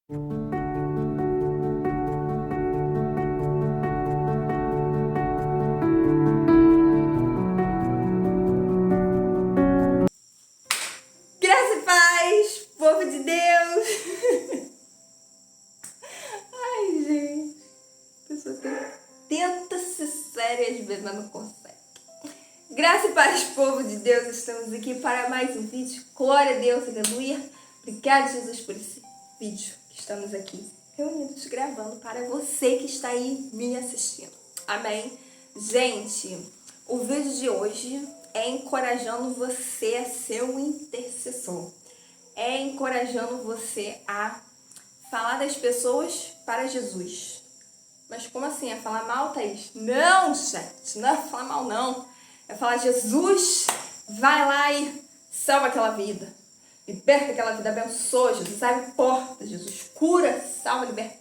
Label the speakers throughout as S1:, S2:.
S1: Graça e paz, povo de Deus! Ai, gente, a pessoa tenta ser séria às vezes, mas não consegue. Graça e paz, povo de Deus, estamos aqui para mais um vídeo. Glória a Deus, aleluia. Obrigada, Jesus, por esse vídeo que estamos aqui reunidos gravando para você que está aí me assistindo. Amém? Gente, o vídeo de hoje é encorajando você a ser um intercessor. É encorajando você a falar das pessoas para Jesus. Mas como assim? É falar mal, Thaís? Não, gente, não é falar mal, não. É falar, Jesus, vai lá e salva aquela vida. Liberta aquela vida, abençoa, Jesus, abre portas, Jesus, cura, salva, liberta.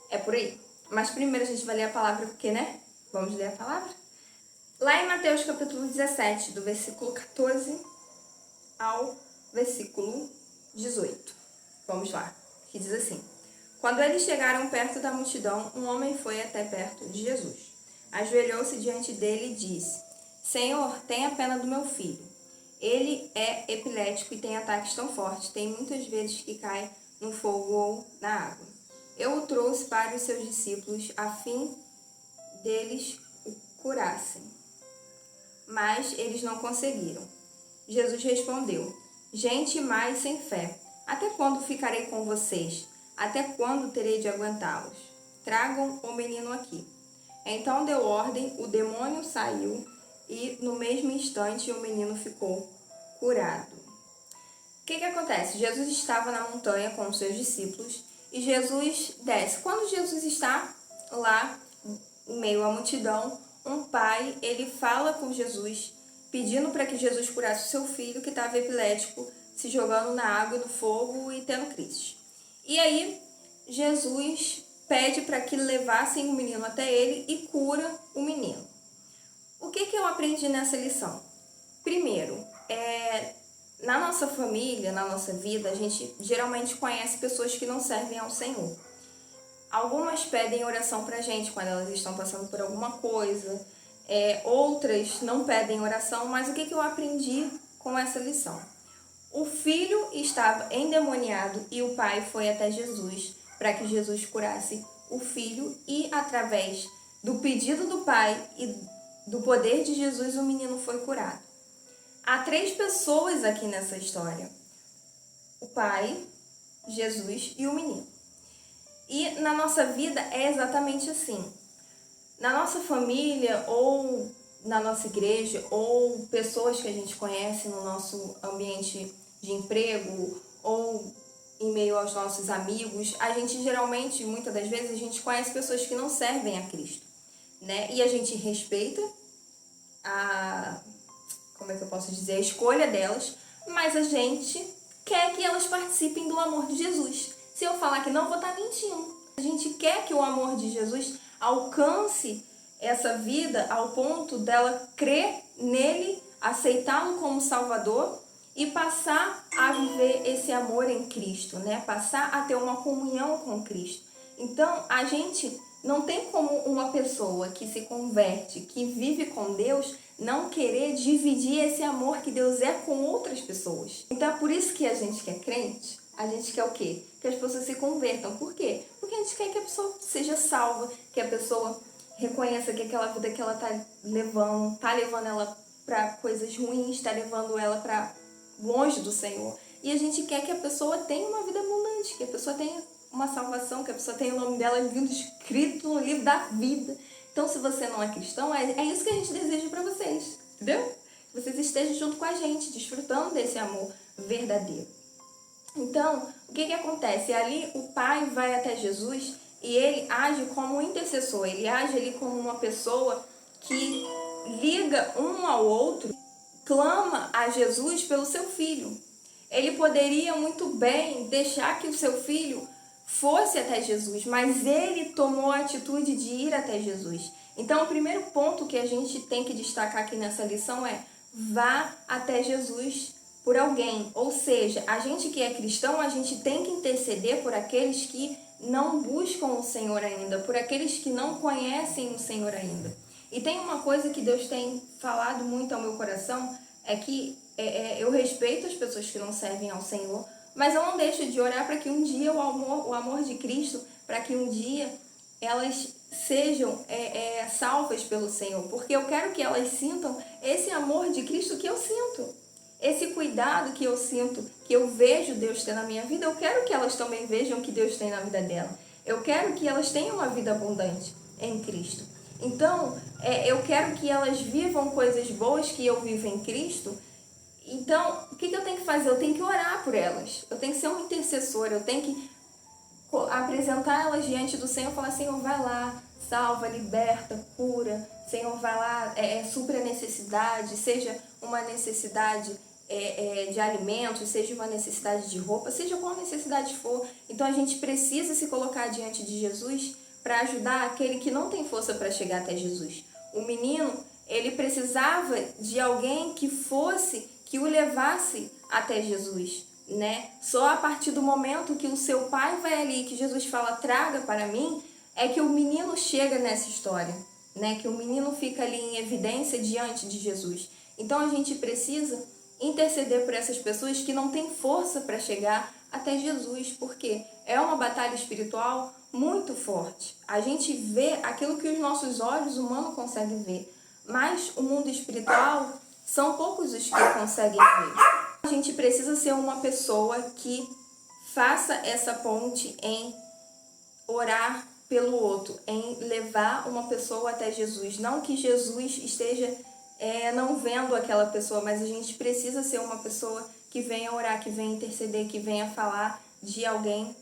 S1: É por aí. Mas primeiro a gente vai ler a palavra, porque, né? Vamos ler a palavra? Lá em Mateus capítulo 17, do versículo 14 ao versículo 18. Vamos lá, que diz assim: Quando eles chegaram perto da multidão, um homem foi até perto de Jesus. Ajoelhou-se diante dele e disse: Senhor, tenha pena do meu filho. Ele é epilético e tem ataques tão fortes, tem muitas vezes que cai no fogo ou na água. Eu o trouxe para os seus discípulos a fim deles o curassem, mas eles não conseguiram. Jesus respondeu: Gente mais sem fé, até quando ficarei com vocês? Até quando terei de aguentá-los? Tragam o menino aqui. Então deu ordem, o demônio saiu e no mesmo instante o menino ficou curado. O que acontece? Jesus estava na montanha com os seus discípulos e Jesus desce. Quando Jesus está lá em meio à multidão, um pai, ele fala com Jesus, pedindo para que Jesus curasse o seu filho que estava epilético, se jogando na água e no fogo e tendo crise. E aí, Jesus pede para que levassem o menino até ele e cura o menino. O que eu aprendi nessa lição? Primeiro, na nossa família, na nossa vida, a gente geralmente conhece pessoas que não servem ao Senhor. Algumas pedem oração pra gente quando elas estão passando por alguma coisa. Outras não pedem oração, mas o que eu aprendi com essa lição? O filho estava endemoniado e o pai foi até Jesus para que Jesus curasse o filho e através do pedido do pai e do poder de Jesus o menino foi curado. Há 3 pessoas aqui nessa história: o pai, Jesus e o menino. E na nossa vida é exatamente assim. Na nossa família ou na nossa igreja ou pessoas que a gente conhece no nosso ambiente de emprego ou em meio aos nossos amigos, a gente geralmente, muitas das vezes, a gente conhece pessoas que não servem a Cristo, né? E a gente respeita a escolha delas, mas a gente quer que elas participem do amor de Jesus. Se eu falar que não, vou estar mentindo. A gente quer que o amor de Jesus alcance essa vida ao ponto dela crer nele, aceitá-lo como Salvador e passar a viver esse amor em Cristo, né? Passar a ter uma comunhão com Cristo. Então, a gente não tem como uma pessoa que se converte, que vive com Deus, não querer dividir esse amor que Deus é com outras pessoas. Então é por isso que a gente que é crente, a gente quer o quê? Que as pessoas se convertam. Por quê? Porque a gente quer que a pessoa seja salva, que a pessoa reconheça que aquela vida que ela tá levando ela para coisas ruins, tá levando ela para longe do Senhor. E a gente quer que a pessoa tenha uma vida abundante, que a pessoa tenha uma salvação, que a pessoa tenha o nome dela vindo escrito no livro da vida. Então, se você não é cristão, é isso que a gente deseja para vocês, entendeu? Que vocês estejam junto com a gente, desfrutando desse amor verdadeiro. Então, o que acontece? Ali o pai vai até Jesus e ele age como um intercessor, ele age ali como uma pessoa que liga um ao outro, clama a Jesus pelo seu filho. Ele poderia muito bem deixar que o seu filho fosse até Jesus, mas ele tomou a atitude de ir até Jesus. Então, o primeiro ponto que a gente tem que destacar aqui nessa lição é: vá até Jesus por alguém. Ou seja, a gente que é cristão, a gente tem que interceder por aqueles que não buscam o Senhor ainda, por aqueles que não conhecem o Senhor ainda. E tem uma coisa que Deus tem falado muito ao meu coração, é que eu respeito as pessoas que não servem ao Senhor, mas eu não deixo de orar para que um dia o amor de Cristo, para que um dia elas sejam salvas pelo Senhor, porque eu quero que elas sintam esse amor de Cristo que eu sinto, esse cuidado que eu sinto, que eu vejo Deus ter na minha vida. Eu quero que elas também vejam que Deus tem na vida dela. Eu quero que elas tenham uma vida abundante em Cristo. Então, eu quero que elas vivam coisas boas que eu vivo em Cristo. Então, o que eu tenho que fazer? Eu tenho que orar por elas. Eu tenho que ser uma intercessora. Eu tenho que apresentar elas diante do Senhor e falar: Senhor, vai lá, salva, liberta, cura. Senhor, vai lá, supra a necessidade, seja uma necessidade de alimentos, seja uma necessidade de roupa, seja qual necessidade for. Então, a gente precisa se colocar diante de Jesus para ajudar aquele que não tem força para chegar até Jesus. O menino, ele precisava de alguém que o levasse até Jesus, né? Só a partir do momento que o seu pai vai ali, que Jesus fala: traga para mim, é que o menino chega nessa história, né? Que o menino fica ali em evidência diante de Jesus. Então a gente precisa interceder por essas pessoas que não têm força para chegar até Jesus, porque é uma batalha espiritual muito forte. A gente vê aquilo que os nossos olhos humanos conseguem ver, mas o mundo espiritual são poucos os que conseguem ver. A gente precisa ser uma pessoa que faça essa ponte em orar pelo outro, em levar uma pessoa até Jesus. Não que Jesus esteja não vendo aquela pessoa, mas a gente precisa ser uma pessoa que venha orar, que venha interceder, que venha falar de alguém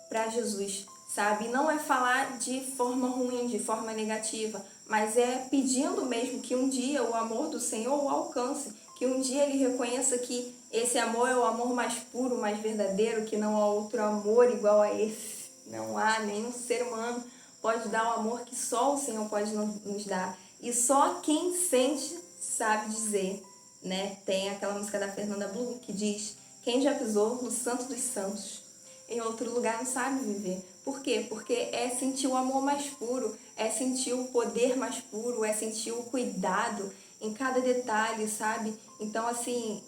S1: para Jesus, sabe? Não é falar de forma ruim, de forma negativa, mas é pedindo mesmo que um dia o amor do Senhor o alcance, que um dia ele reconheça que esse amor é o amor mais puro, mais verdadeiro, que não há outro amor igual a esse. Não há, nenhum ser humano pode dar o amor que só o Senhor pode nos dar. E só quem sente sabe dizer, né? Tem aquela música da Fernanda Blum que diz: quem já pisou no Santo dos Santos em outro lugar não sabe viver. Por quê? Porque é sentir o amor mais puro, é sentir o poder mais puro, é sentir o cuidado em cada detalhe, sabe? Então, assim,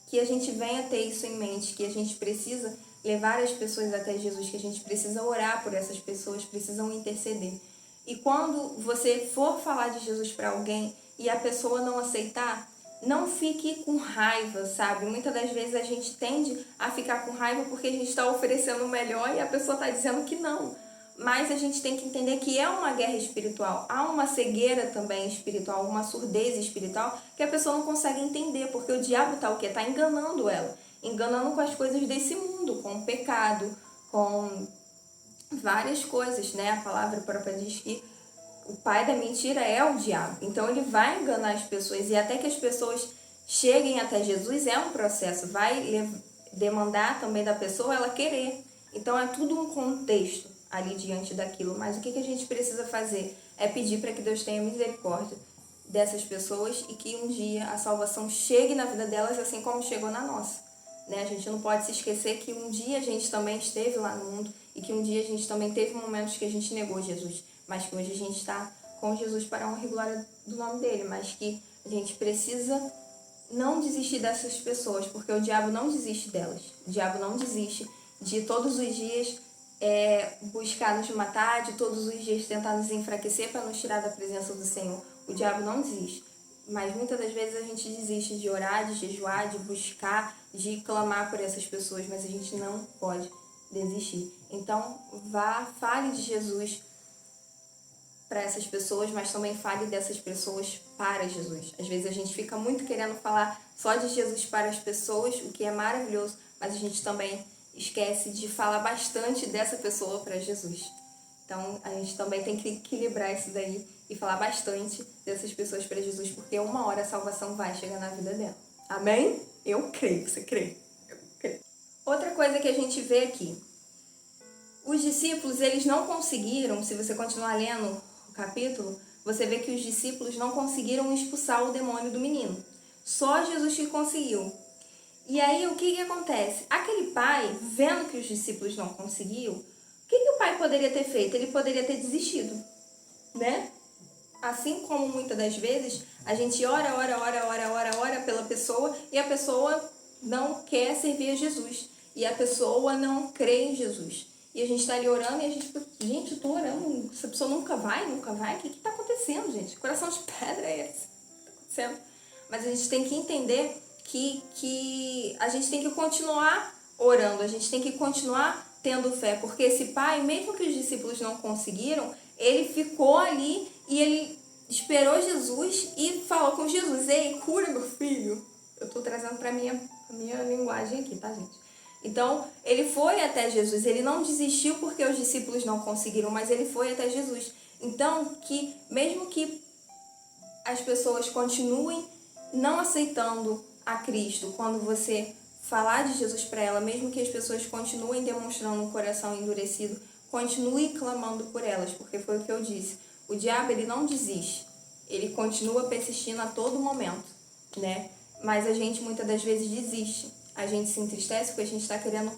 S1: que a gente venha ter isso em mente, que a gente precisa levar as pessoas até Jesus, que a gente precisa orar por essas pessoas, precisam interceder. E quando você for falar de Jesus para alguém e a pessoa não aceitar, não fique com raiva, sabe? Muitas das vezes a gente tende a ficar com raiva porque a gente está oferecendo o melhor e a pessoa está dizendo que não. Mas a gente tem que entender que é uma guerra espiritual. Há uma cegueira também espiritual, uma surdez espiritual que a pessoa não consegue entender, porque o diabo está o quê? Está enganando ela. Enganando com as coisas desse mundo, com o pecado, com várias coisas, né? A palavra própria diz que o pai da mentira é o diabo. Então ele vai enganar as pessoas, e até que as pessoas cheguem até Jesus é um processo, vai demandar também da pessoa ela querer. Então é tudo um contexto ali diante daquilo. Mas o que a gente precisa fazer é pedir para que Deus tenha misericórdia dessas pessoas e que um dia a salvação chegue na vida delas assim como chegou na nossa, né? A gente não pode se esquecer que um dia a gente também esteve lá no mundo e que um dia a gente também teve momentos que a gente negou Jesus, mas que hoje a gente está com Jesus para a honra e glória do nome dele, mas que a gente precisa não desistir dessas pessoas, porque o diabo não desiste delas. O diabo não desiste de todos os dias buscar nos matar, de todos os dias tentar nos enfraquecer para nos tirar da presença do Senhor. O diabo não desiste, mas muitas das vezes a gente desiste de orar, de jejuar, de buscar, de clamar por essas pessoas, mas a gente não pode desistir. Então, fale de Jesus para essas pessoas, mas também fale dessas pessoas para Jesus. Às vezes a gente fica muito querendo falar só de Jesus para as pessoas, o que é maravilhoso, mas a gente também esquece de falar bastante dessa pessoa para Jesus. Então a gente também tem que equilibrar isso daí e falar bastante dessas pessoas para Jesus, porque uma hora a salvação vai chegar na vida dela. Amém? Eu creio, você crê? Eu creio. Outra coisa que a gente vê aqui, os discípulos, eles não conseguiram, se você continuar lendo o capítulo, você vê que os discípulos não conseguiram expulsar o demônio do menino. Só Jesus que conseguiu. E aí, o que acontece? Aquele pai, vendo que os discípulos não conseguiam, o que o pai poderia ter feito? Ele poderia ter desistido, né? Assim como muitas das vezes a gente ora pela pessoa e a pessoa não quer servir a Jesus. E a pessoa não crê em Jesus. E a gente está ali orando e a gente, gente, eu tô orando, essa pessoa nunca vai? O que está acontecendo, gente? Coração de pedra é esse? O que está acontecendo? Mas a gente tem que entender que a gente tem que continuar orando, a gente tem que continuar tendo fé, porque esse pai, mesmo que os discípulos não conseguiram, ele ficou ali e ele esperou Jesus e falou com Jesus: ei, cura meu filho. Eu tô trazendo pra minha linguagem aqui, tá, gente? Então, ele foi até Jesus, ele não desistiu porque os discípulos não conseguiram, mas ele foi até Jesus. Então, que mesmo que as pessoas continuem não aceitando a Cristo, quando você falar de Jesus para ela, mesmo que as pessoas continuem demonstrando um coração endurecido, continue clamando por elas, porque foi o que eu disse. O diabo, ele não desiste, ele continua persistindo a todo momento, né? Mas a gente muitas das vezes desiste, a gente se entristece porque a gente está querendo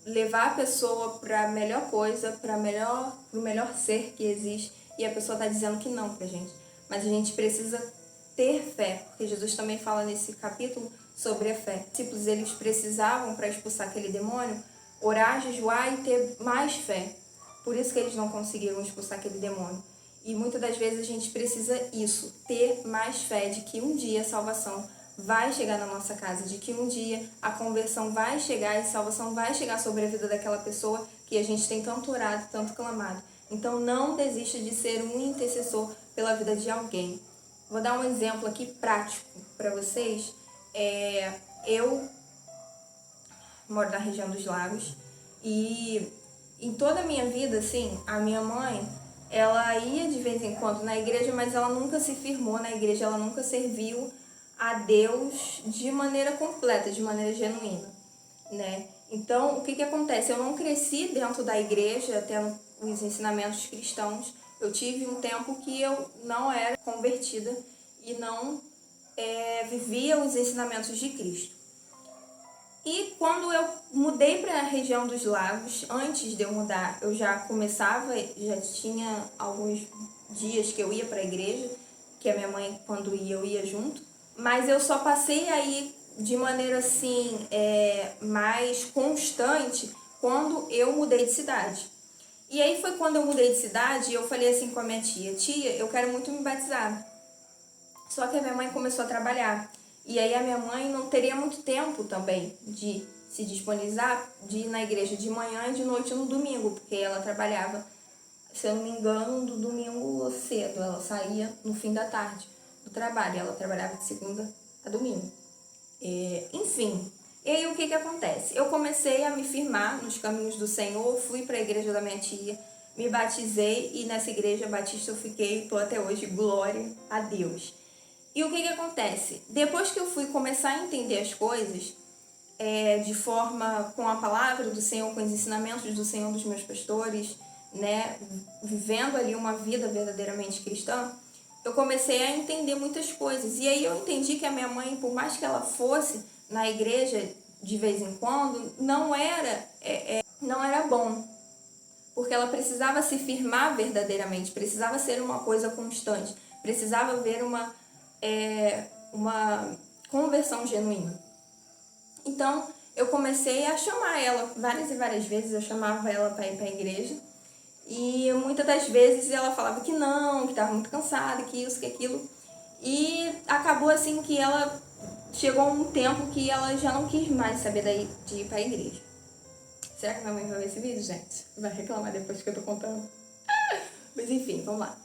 S1: levar a pessoa para a melhor coisa, para o melhor ser que existe, e a pessoa está dizendo que não pra gente. Mas a gente precisa ter fé, porque Jesus também fala nesse capítulo sobre a fé. Os discípulos, eles precisavam, para expulsar aquele demônio, orar, jejuar e ter mais fé. Por isso que eles não conseguiram expulsar aquele demônio. E muitas das vezes a gente precisa isso, ter mais fé de que um dia a salvação vai chegar na nossa casa, de que um dia a conversão vai chegar e a salvação vai chegar sobre a vida daquela pessoa que a gente tem tanto orado, tanto clamado. Então não desista de ser um intercessor pela vida de alguém. Vou dar um exemplo aqui prático para vocês. Eu moro na região dos Lagos e em toda a minha vida, assim, a minha mãe, ela ia de vez em quando na igreja, mas ela nunca se firmou na igreja, ela nunca serviu a Deus de maneira completa, de maneira genuína, né? Então, o que acontece? Eu não cresci dentro da igreja, tendo os ensinamentos cristãos. Eu tive um tempo que eu não era convertida e não vivia os ensinamentos de Cristo. E quando eu mudei para a região dos Lagos, antes de eu mudar, eu já tinha alguns dias que eu ia para a igreja, que a minha mãe, quando ia, eu ia junto. Mas eu só passei a ir de maneira assim, mais constante quando eu mudei de cidade. E aí foi quando eu mudei de cidade e eu falei assim com a minha tia: tia, eu quero muito me batizar. Só que a minha mãe começou a trabalhar. E aí a minha mãe não teria muito tempo também de se disponibilizar, de ir na igreja de manhã e de noite no domingo, porque ela trabalhava, se eu não me engano, do domingo cedo. Ela saía no fim da tarde do trabalho. Ela trabalhava de segunda a domingo. Enfim, e aí o que acontece? Eu comecei a me firmar nos caminhos do Senhor, fui para a igreja da minha tia, me batizei e nessa igreja batista eu fiquei, estou até hoje, glória a Deus. E o que acontece? Depois que eu fui começar a entender as coisas, de forma com a palavra do Senhor, com os ensinamentos do Senhor, dos meus pastores, né, vivendo ali uma vida verdadeiramente cristã, eu comecei a entender muitas coisas. E aí eu entendi que a minha mãe, por mais que ela fosse na igreja de vez em quando, não era bom. Porque ela precisava se firmar verdadeiramente, precisava ser uma coisa constante, precisava haver uma conversão genuína. Então, eu comecei a chamar ela, várias e várias vezes eu chamava ela para ir para a igreja. E muitas das vezes ela falava que não, que estava muito cansada, que isso, que aquilo. E acabou assim que ela chegou a um tempo que ela já não quis mais saber de ir para a igreja. Será que minha mãe vai ver esse vídeo, gente? Vai reclamar depois que eu tô contando. Mas enfim, vamos lá.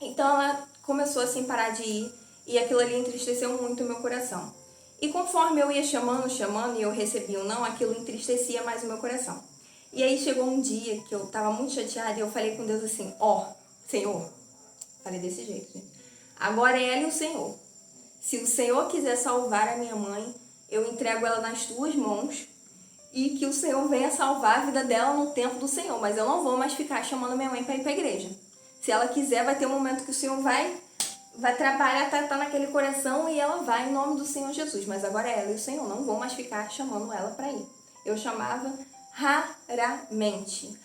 S1: Então ela começou assim a parar de ir e aquilo ali entristeceu muito o meu coração. E conforme eu ia chamando e eu recebia um não, aquilo entristecia mais o meu coração. E aí chegou um dia que eu tava muito chateada e eu falei com Deus assim: Senhor, falei desse jeito, gente. Agora é ela e o Senhor. Se o Senhor quiser salvar a minha mãe, eu entrego ela nas tuas mãos e que o Senhor venha salvar a vida dela no tempo do Senhor. Mas eu não vou mais ficar chamando minha mãe para ir para a igreja. Se ela quiser, vai ter um momento que o Senhor vai vai trabalhar, tá naquele coração e ela vai em nome do Senhor Jesus. Mas agora ela e o Senhor não vão mais ficar chamando ela para ir. Eu chamava raramente.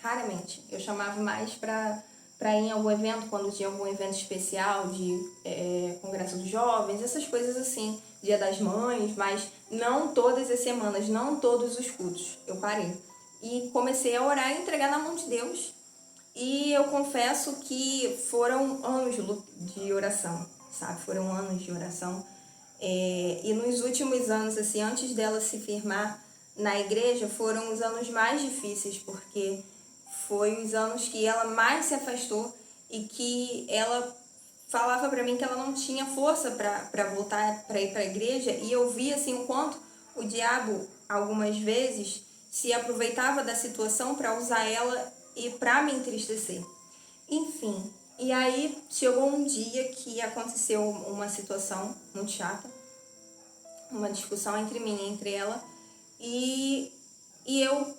S1: Eu chamava mais para ir em algum evento, quando tinha algum evento especial de congresso dos jovens, essas coisas assim, Dia das Mães, mas não todas as semanas, não todos os cultos. Eu parei. E comecei a orar e entregar na mão de Deus. E eu confesso que foram anos de oração, sabe? Foram anos de oração. E nos últimos anos, assim, antes dela se firmar na igreja, foram os anos mais difíceis, porque foi os anos que ela mais se afastou e que ela falava para mim que ela não tinha força para voltar para ir para a igreja, e eu via assim o quanto o diabo algumas vezes se aproveitava da situação para usar ela e para me entristecer. Enfim, e aí chegou um dia que aconteceu uma situação muito chata, uma discussão entre mim e entre ela, e eu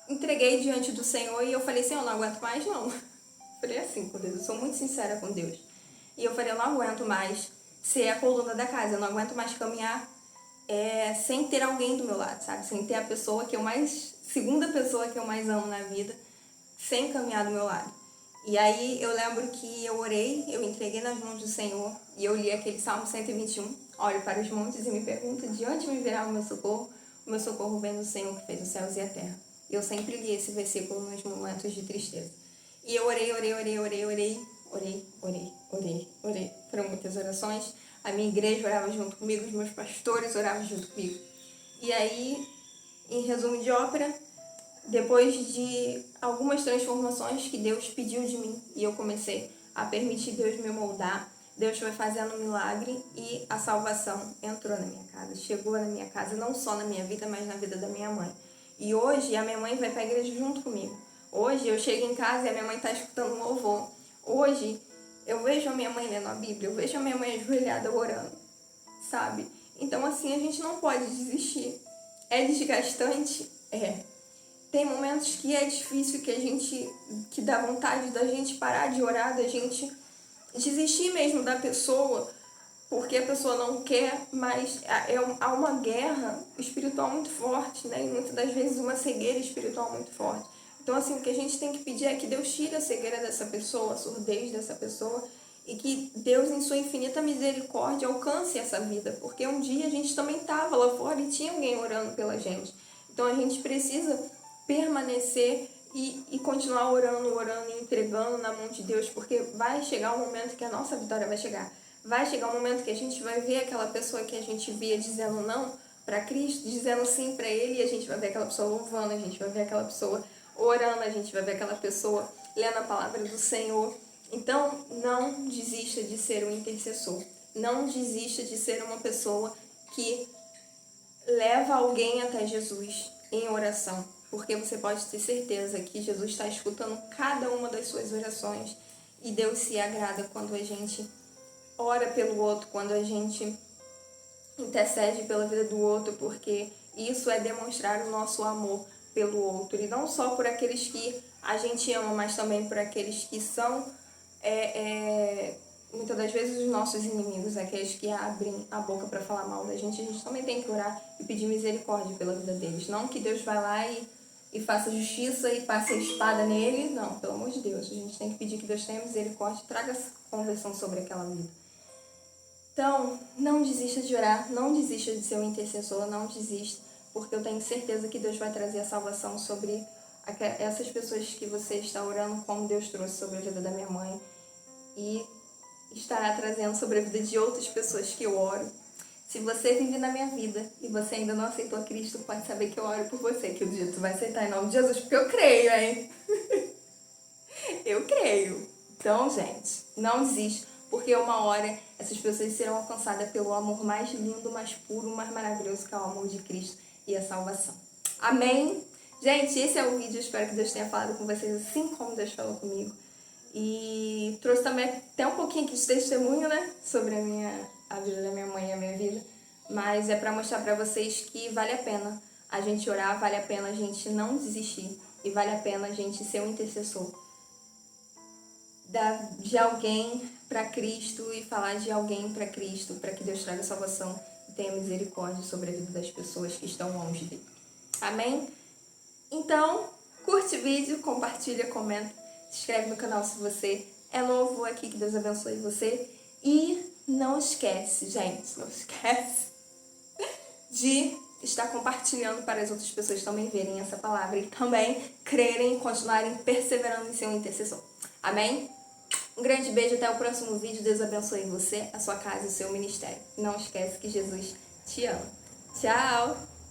S1: entreguei diante do Senhor e eu falei, Senhor, eu não aguento mais não. Falei assim com Deus, eu sou muito sincera com Deus. E eu falei, eu não aguento mais ser a coluna da casa, eu não aguento mais caminhar sem ter alguém do meu lado, sabe? Sem ter a pessoa que eu mais, segunda pessoa que eu mais amo na vida, sem caminhar do meu lado. E aí eu lembro que eu orei, eu entreguei nas mãos do Senhor e eu li aquele Salmo 121, olho para os montes e me pergunto de onde me virá o meu socorro vem do Senhor que fez os céus e a terra. E eu sempre li esse versículo nos momentos de tristeza. E eu orei. Foram muitas orações. A minha igreja orava junto comigo, os meus pastores oravam junto comigo. E aí, em resumo de ópera, depois de algumas transformações que Deus pediu de mim e eu comecei a permitir Deus me moldar, Deus foi fazendo um milagre e a salvação entrou na minha casa, chegou na minha casa, não só na minha vida, mas na vida da minha mãe. E hoje a minha mãe vai para a igreja junto comigo. Hoje eu chego em casa e a minha mãe está escutando um louvor. Hoje eu vejo a minha mãe lendo a Bíblia, eu vejo a minha mãe ajoelhada orando, sabe? Então assim, a gente não pode desistir. É desgastante? É. Tem momentos que é difícil, que dá vontade da gente parar de orar, da gente desistir mesmo da pessoa, porque a pessoa não quer, mas há uma guerra espiritual muito forte, né? E muitas das vezes uma cegueira espiritual muito forte. Então, assim, o que a gente tem que pedir é que Deus tire a cegueira dessa pessoa, a surdez dessa pessoa, e que Deus, em sua infinita misericórdia, alcance essa vida, porque um dia a gente também estava lá fora e tinha alguém orando pela gente. Então, a gente precisa permanecer e continuar orando e entregando na mão de Deus, porque vai chegar um momento que a nossa vitória vai chegar. Vai chegar um momento que a gente vai ver aquela pessoa que a gente via dizendo não para Cristo, dizendo sim para Ele, e a gente vai ver aquela pessoa louvando, a gente vai ver aquela pessoa orando, a gente vai ver aquela pessoa lendo a palavra do Senhor. Então, não desista de ser um intercessor. Não desista de ser uma pessoa que leva alguém até Jesus em oração, porque você pode ter certeza que Jesus está escutando cada uma das suas orações e Deus se agrada quando a gente ora pelo outro, quando a gente intercede pela vida do outro, porque isso é demonstrar o nosso amor pelo outro, e não só por aqueles que a gente ama, mas também por aqueles que são muitas das vezes os nossos inimigos, aqueles que abrem a boca para falar mal da gente. A gente também tem que orar e pedir misericórdia pela vida deles. Não que Deus vá lá e faça justiça e passe a espada nele. Não, pelo amor de Deus. A gente tem que pedir que Deus tenha misericórdia e traga conversão sobre aquela vida. Então, não desista de orar, não desista de ser um intercessor, não desista, porque eu tenho certeza que Deus vai trazer a salvação sobre essas pessoas que você está orando, como Deus trouxe sobre a vida da minha mãe, e estará trazendo sobre a vida de outras pessoas que eu oro. Se você vive na minha vida e você ainda não aceitou Cristo, pode saber que eu oro por você, que o dia tu vai aceitar em nome de Jesus, porque eu creio, hein? Eu creio. Então, gente, não desista, porque uma hora essas pessoas serão alcançadas pelo amor mais lindo, mais puro, mais maravilhoso, que é o amor de Cristo e a salvação. Amém? Gente, esse é o vídeo. Espero que Deus tenha falado com vocês assim como Deus falou comigo. E trouxe também até um pouquinho aqui de testemunho, né? Sobre a vida da minha mãe e a minha vida. Mas é para mostrar para vocês que vale a pena a gente orar, vale a pena a gente não desistir. E vale a pena a gente ser um intercessor de alguém para Cristo e falar de alguém para Cristo, para que Deus traga salvação e tenha misericórdia sobre a vida das pessoas que estão longe dele. Amém? Então, curte o vídeo, compartilha, comenta, se inscreve no canal se você é novo aqui, que Deus abençoe você. E não esquece, gente, não esquece de estar compartilhando para as outras pessoas também verem essa palavra e também crerem e continuarem perseverando em ser um intercessor. Amém? Um grande beijo, até o próximo vídeo. Deus abençoe você, a sua casa e o seu ministério. Não esquece que Jesus te ama. Tchau!